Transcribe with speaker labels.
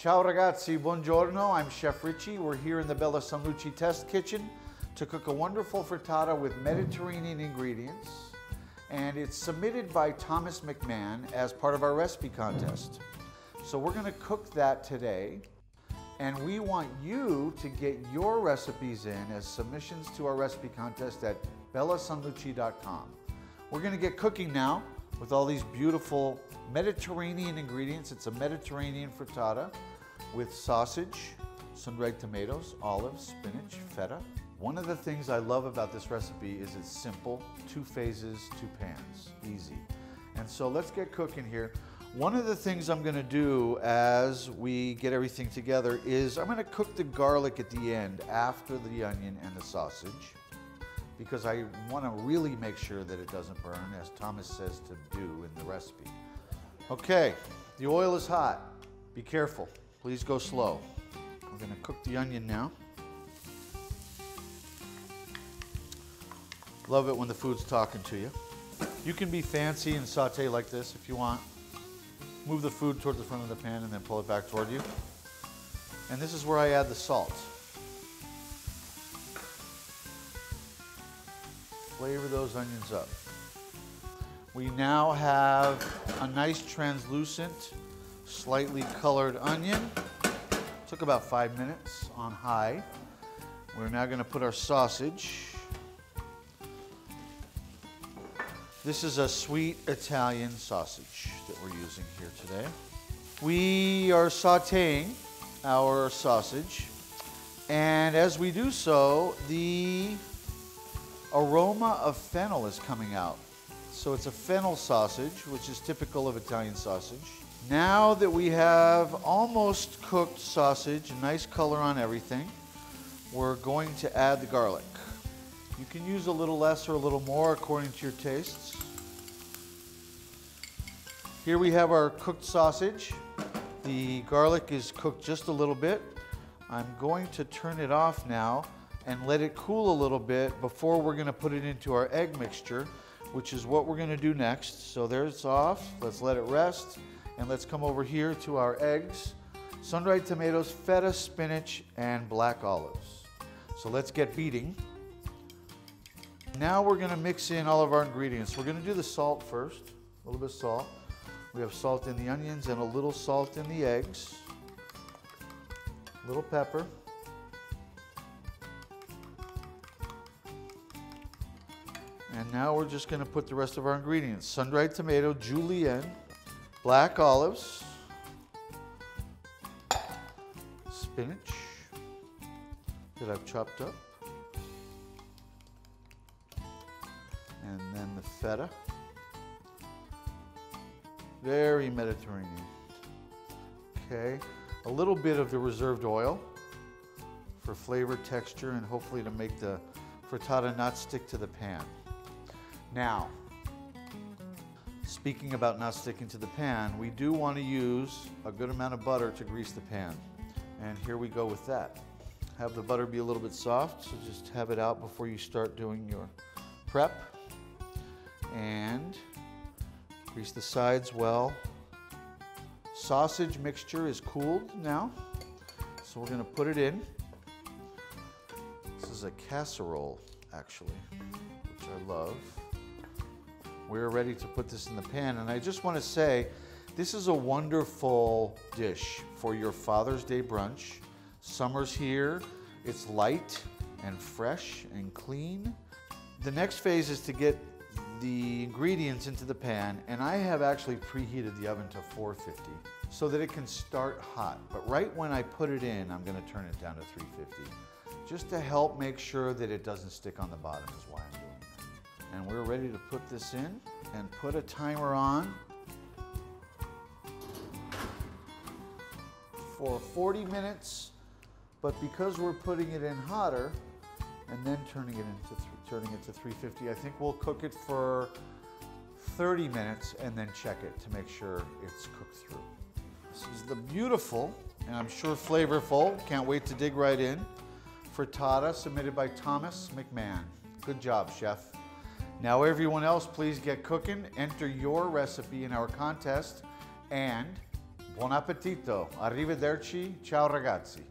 Speaker 1: Ciao ragazzi, buongiorno. I'm Chef Richie. We're here in the Bella San Luci test kitchen to cook a wonderful frittata with Mediterranean ingredients. And it's submitted by Thomas McMahon as part of our recipe contest. So we're going to cook that today. And we want you to get your recipes in as submissions to our recipe contest at bellasanluci.com. We're going to get cooking now with all these beautiful Mediterranean ingredients. It's a Mediterranean frittata with sausage, sun-dried tomatoes, olives, spinach, feta. One of the things I love about this recipe is it's simple, 2 phases, 2 pans, easy. And so let's get cooking here. One of the things I'm gonna do as we get everything together is I'm gonna cook the garlic at the end after the onion and the sausage, because I wanna really make sure that it doesn't burn, as Thomas says to do in the recipe. Okay, the oil is hot. Be careful, please go slow. I'm gonna cook the onion now. Love it when the food's talking to you. You can be fancy and saute like this if you want. Move the food toward the front of the pan and then pull it back toward you. And this is where I add the salt. Flavor those onions up. We now have a nice translucent, slightly colored onion. Took about 5 minutes on high. We're now going to put our sausage. This is a sweet Italian sausage that we're using here today. We are sauteing our sausage, and as we do so, the aroma of fennel is coming out. So it's a fennel sausage, which is typical of Italian sausage. Now that we have almost cooked sausage, a nice color on everything, we're going to add the garlic. You can use a little less or a little more according to your tastes. Here we have our cooked sausage. The garlic is cooked just a little bit. I'm going to turn it off now and let it cool a little bit before we're going to put it into our egg mixture, which is what we're going to do next. So there it's off. Let's let it rest. And let's come over here to our eggs. Sun-dried tomatoes, feta, spinach, and black olives. So let's get beating. Now we're going to mix in all of our ingredients. We're going to do the salt first, a little bit of salt. We have salt in the onions and a little salt in the eggs. A little pepper. And now we're just going to put the rest of our ingredients. Sun-dried tomato, julienne, black olives, spinach that I've chopped up, and then the feta. Very Mediterranean. Okay, a little bit of the reserved oil for flavor, texture, and hopefully to make the frittata not stick to the pan. Now, speaking about not sticking to the pan, we do want to use a good amount of butter to grease the pan. And here we go with that. Have the butter be a little bit soft, so just have it out before you start doing your prep. And grease the sides well. Sausage mixture is cooled now, so we're going to put it in. This is a casserole, actually, which I love. We're ready to put this in the pan, and I just want to say, this is a wonderful dish for your Father's Day brunch. Summer's here. It's light and fresh and clean. The next phase is to get the ingredients into the pan, and I have actually preheated the oven to 450 so that it can start hot. But right when I put it in, I'm going to turn it down to 350 just to help make sure that it doesn't stick on the bottom is why I'm doing that. And we're ready to put this in and put a timer on for 40 minutes, but because we're putting it in hotter and then turning it to 350, I think we'll cook it for 30 minutes and then check it to make sure it's cooked through. This is the beautiful, and I'm sure flavorful, can't wait to dig right in, frittata submitted by Thomas McMahon. Good job, chef. Now everyone else, please get cooking, enter your recipe in our contest, and Buon appetito. Arrivederci. Ciao ragazzi.